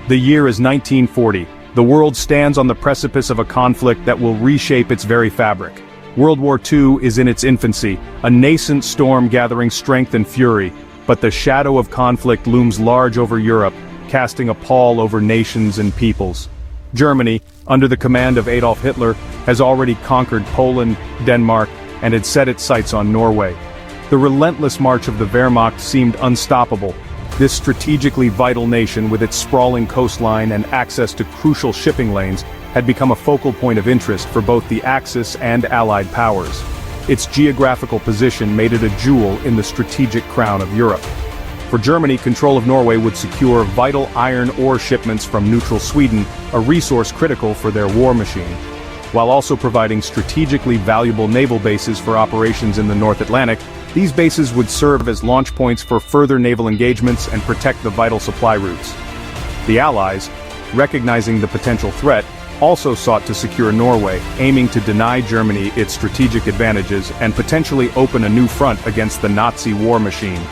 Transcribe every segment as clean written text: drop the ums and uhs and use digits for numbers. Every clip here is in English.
The year is 1940. The world stands on the precipice of a conflict that will reshape its very fabric. World War II is in its infancy, a nascent storm gathering strength and fury, but the shadow of conflict looms large over Europe, casting a pall over nations and peoples. Germany, under the command of Adolf Hitler, has already conquered Poland, Denmark, and had set its sights on Norway. The relentless march of the Wehrmacht seemed unstoppable. This strategically vital nation, with its sprawling coastline and access to crucial shipping lanes, had become a focal point of interest for both the Axis and Allied powers. Its geographical position made it a jewel in the strategic crown of Europe. For Germany, control of Norway would secure vital iron ore shipments from neutral Sweden, a resource critical for their war machine, while also providing strategically valuable naval bases for operations in the North Atlantic. These bases would serve as launch points for further naval engagements and protect the vital supply routes. The Allies, recognizing the potential threat, also sought to secure Norway, aiming to deny Germany its strategic advantages and potentially open a new front against the Nazi war machine.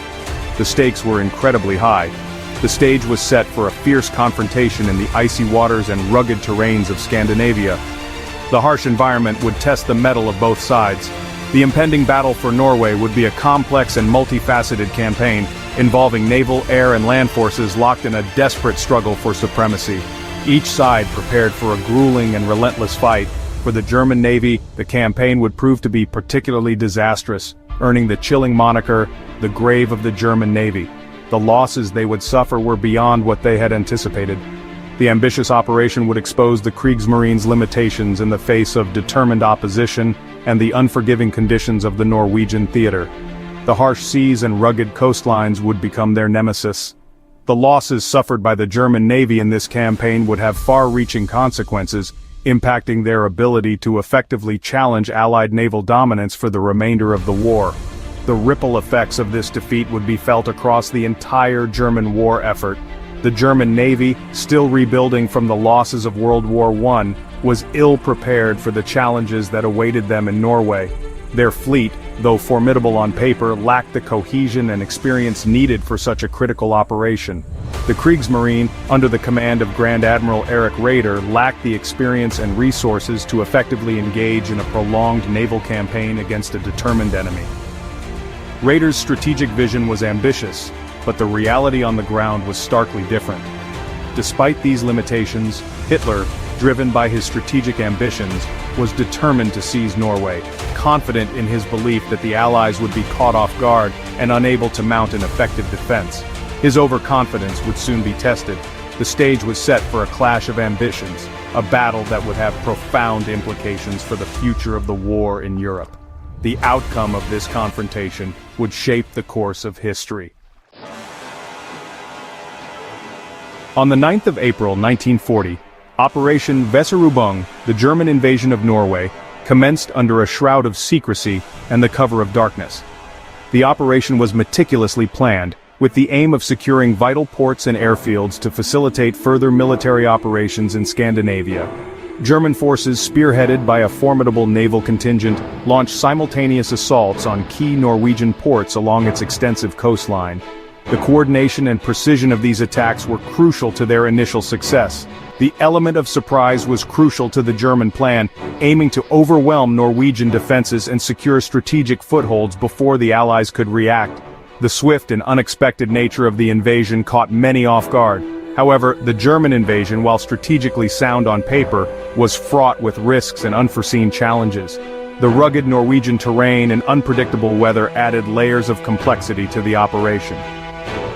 The stakes were incredibly high. The stage was set for a fierce confrontation in the icy waters and rugged terrains of Scandinavia. The harsh environment would test the mettle of both sides. The impending battle for Norway would be a complex and multifaceted campaign, involving naval, air and land forces locked in a desperate struggle for supremacy. Each side prepared for a grueling and relentless fight. For the German Navy, the campaign would prove to be particularly disastrous, earning the chilling moniker, the grave of the German Navy. The losses they would suffer were beyond what they had anticipated. The ambitious operation would expose the Kriegsmarine's limitations in the face of determined opposition and the unforgiving conditions of the Norwegian theater. The harsh seas and rugged coastlines would become their nemesis. The losses suffered by the German Navy in this campaign would have far-reaching consequences, impacting their ability to effectively challenge Allied naval dominance for the remainder of the war. The ripple effects of this defeat would be felt across the entire German war effort. The German Navy, still rebuilding from the losses of World War I, was ill-prepared for the challenges that awaited them in Norway. Their fleet, though formidable on paper, lacked the cohesion and experience needed for such a critical operation. The Kriegsmarine, under the command of Grand Admiral Erich Raeder, lacked the experience and resources to effectively engage in a prolonged naval campaign against a determined enemy. Raeder's strategic vision was ambitious, but the reality on the ground was starkly different. Despite these limitations, Hitler, driven by his strategic ambitions, was determined to seize Norway, confident in his belief that the Allies would be caught off guard and unable to mount an effective defense. His overconfidence would soon be tested. The stage was set for a clash of ambitions, a battle that would have profound implications for the future of the war in Europe. The outcome of this confrontation would shape the course of history. On the 9th of April 1940, Operation Weserübung, the German invasion of Norway, commenced under a shroud of secrecy and the cover of darkness. The operation was meticulously planned, with the aim of securing vital ports and airfields to facilitate further military operations in Scandinavia. German forces, spearheaded by a formidable naval contingent, launched simultaneous assaults on key Norwegian ports along its extensive coastline. The coordination and precision of these attacks were crucial to their initial success. The element of surprise was crucial to the German plan, aiming to overwhelm Norwegian defenses and secure strategic footholds before the Allies could react. The swift and unexpected nature of the invasion caught many off guard. However, the German invasion, while strategically sound on paper, was fraught with risks and unforeseen challenges. The rugged Norwegian terrain and unpredictable weather added layers of complexity to the operation.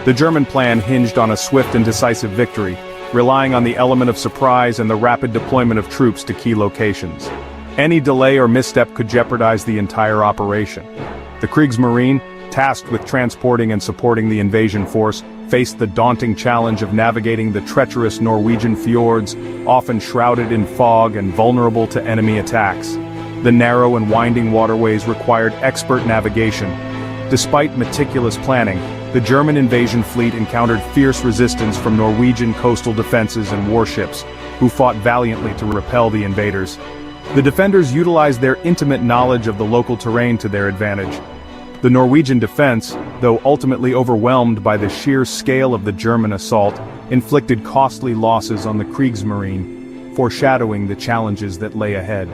The German plan hinged on a swift and decisive victory, relying on the element of surprise and the rapid deployment of troops to key locations. Any delay or misstep could jeopardize the entire operation. The Kriegsmarine, tasked with transporting and supporting the invasion force, faced the daunting challenge of navigating the treacherous Norwegian fjords, often shrouded in fog and vulnerable to enemy attacks. The narrow and winding waterways required expert navigation. Despite meticulous planning, the German invasion fleet encountered fierce resistance from Norwegian coastal defenses and warships, who fought valiantly to repel the invaders. The defenders utilized their intimate knowledge of the local terrain to their advantage. The Norwegian defense, though ultimately overwhelmed by the sheer scale of the German assault, inflicted costly losses on the Kriegsmarine, foreshadowing the challenges that lay ahead.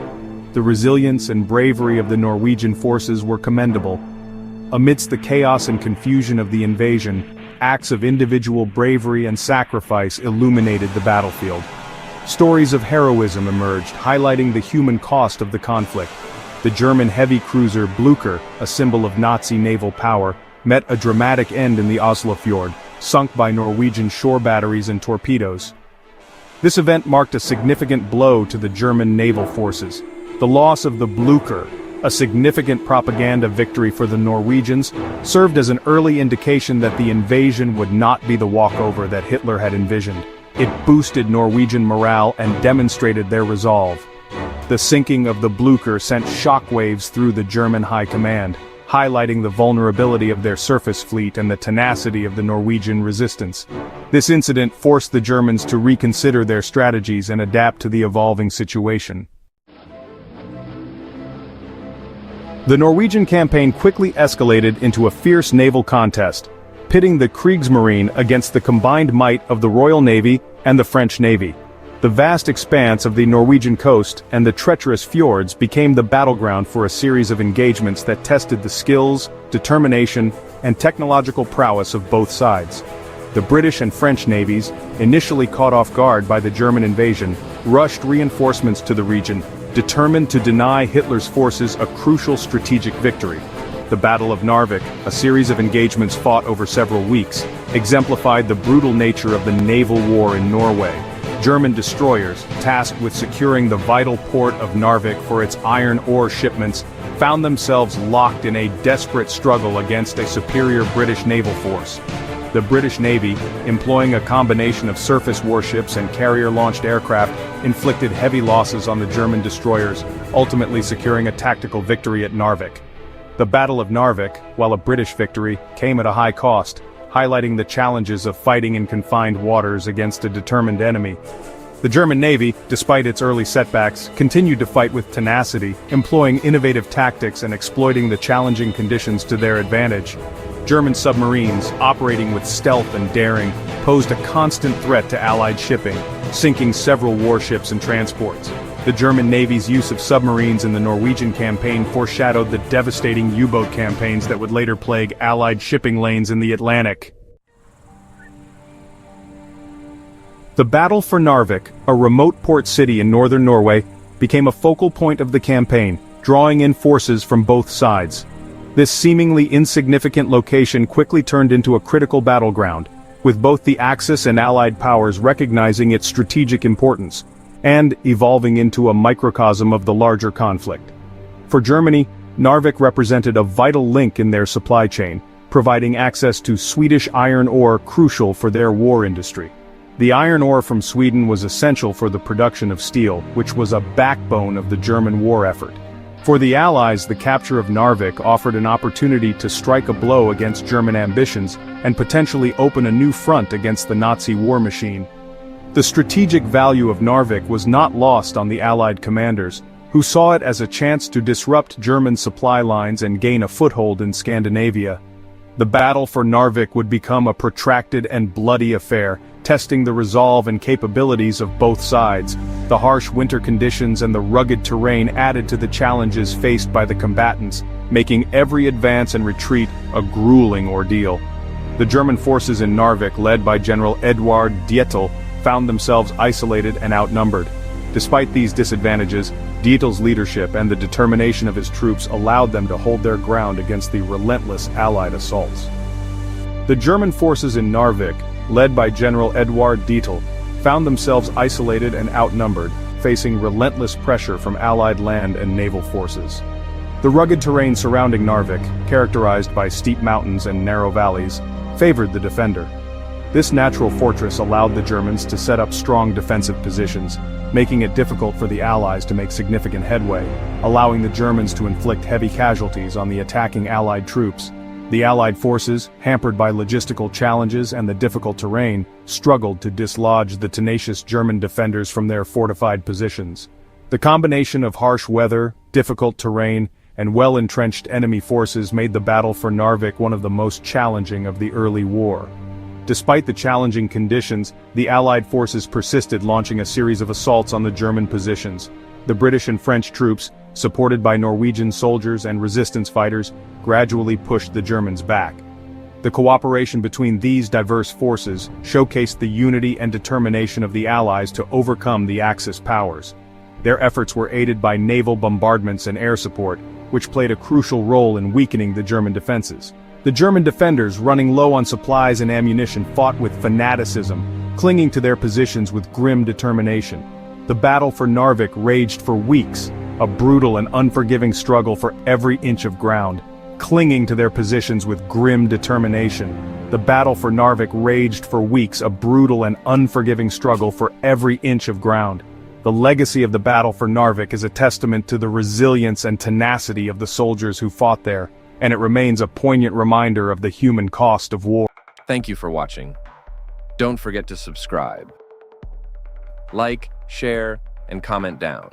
The resilience and bravery of the Norwegian forces were commendable. Amidst the chaos and confusion of the invasion, acts of individual bravery and sacrifice illuminated the battlefield. Stories of heroism emerged, highlighting the human cost of the conflict. The German heavy cruiser Blücher, a symbol of Nazi naval power, met a dramatic end in the Oslo fjord, sunk by Norwegian shore batteries and torpedoes. This event marked a significant blow to the German naval forces. The loss of the Blücher, a significant propaganda victory for the Norwegians, served as an early indication that the invasion would not be the walkover that Hitler had envisioned. It boosted Norwegian morale and demonstrated their resolve. The sinking of the Blücher sent shockwaves through the German high command, highlighting the vulnerability of their surface fleet and the tenacity of the Norwegian resistance. This incident forced the Germans to reconsider their strategies and adapt to the evolving situation. The Norwegian campaign quickly escalated into a fierce naval contest, pitting the Kriegsmarine against the combined might of the Royal Navy and the French Navy. The vast expanse of the Norwegian coast and the treacherous fjords became the battleground for a series of engagements that tested the skills, determination, and technological prowess of both sides. The British and French navies, initially caught off guard by the German invasion, rushed reinforcements to the region, determined to deny Hitler's forces a crucial strategic victory. The Battle of Narvik, a series of engagements fought over several weeks, exemplified the brutal nature of the naval war in Norway. German destroyers, tasked with securing the vital port of Narvik for its iron ore shipments, found themselves locked in a desperate struggle against a superior British naval force. The British Navy, employing a combination of surface warships and carrier-launched aircraft, inflicted heavy losses on the German destroyers, ultimately securing a tactical victory at Narvik. The Battle of Narvik, while a British victory, came at a high cost, highlighting the challenges of fighting in confined waters against a determined enemy. The German Navy, despite its early setbacks, continued to fight with tenacity, employing innovative tactics and exploiting the challenging conditions to their advantage. German submarines, operating with stealth and daring, posed a constant threat to Allied shipping, sinking several warships and transports. The German Navy's use of submarines in the Norwegian campaign foreshadowed the devastating U-boat campaigns that would later plague Allied shipping lanes in the Atlantic. The battle for Narvik, a remote port city in northern Norway, became a focal point of the campaign, drawing in forces from both sides. This seemingly insignificant location quickly turned into a critical battleground, with both the Axis and Allied powers recognizing its strategic importance, and evolving into a microcosm of the larger conflict. For Germany, Narvik represented a vital link in their supply chain, providing access to Swedish iron ore crucial for their war industry. The iron ore from Sweden was essential for the production of steel, which was a backbone of the German war effort. For the Allies, the capture of Narvik offered an opportunity to strike a blow against German ambitions and potentially open a new front against the Nazi war machine. The strategic value of Narvik was not lost on the Allied commanders, who saw it as a chance to disrupt German supply lines and gain a foothold in Scandinavia. The battle for Narvik would become a protracted and bloody affair, testing the resolve and capabilities of both sides. The harsh winter conditions and the rugged terrain added to the challenges faced by the combatants, making every advance and retreat a grueling ordeal. The German forces in Narvik, led by General Eduard Dietl, found themselves isolated and outnumbered. Despite these disadvantages, Dietl's leadership and the determination of his troops allowed them to hold their ground against the relentless Allied assaults. The German forces in Narvik, led by General Eduard Dietl, found themselves isolated and outnumbered, facing relentless pressure from Allied land and naval forces. The rugged terrain surrounding Narvik, characterized by steep mountains and narrow valleys, favored the defender. This natural fortress allowed the Germans to set up strong defensive positions, making it difficult for the Allies to make significant headway, allowing the Germans to inflict heavy casualties on the attacking Allied troops. The Allied forces, hampered by logistical challenges and the difficult terrain, struggled to dislodge the tenacious German defenders from their fortified positions. The combination of harsh weather, difficult terrain, and well-entrenched enemy forces made the battle for Narvik one of the most challenging of the early war. Despite the challenging conditions, the Allied forces persisted, launching a series of assaults on the German positions. The British and French troops, supported by Norwegian soldiers and resistance fighters, gradually pushed the Germans back. The cooperation between these diverse forces showcased the unity and determination of the Allies to overcome the Axis powers. Their efforts were aided by naval bombardments and air support, which played a crucial role in weakening the German defenses. The German defenders, running low on supplies and ammunition, fought with fanaticism, clinging to their positions with grim determination. The battle for Narvik raged for weeks, a brutal and unforgiving struggle for every inch of ground. Clinging to their positions with grim determination. The battle for Narvik raged for weeks, a brutal and unforgiving struggle for every inch of ground. The legacy of the battle for Narvik is a testament to the resilience and tenacity of the soldiers who fought there, and it remains a poignant reminder of the human cost of war. Thank you for watching. Don't forget to subscribe, like, share, and comment down.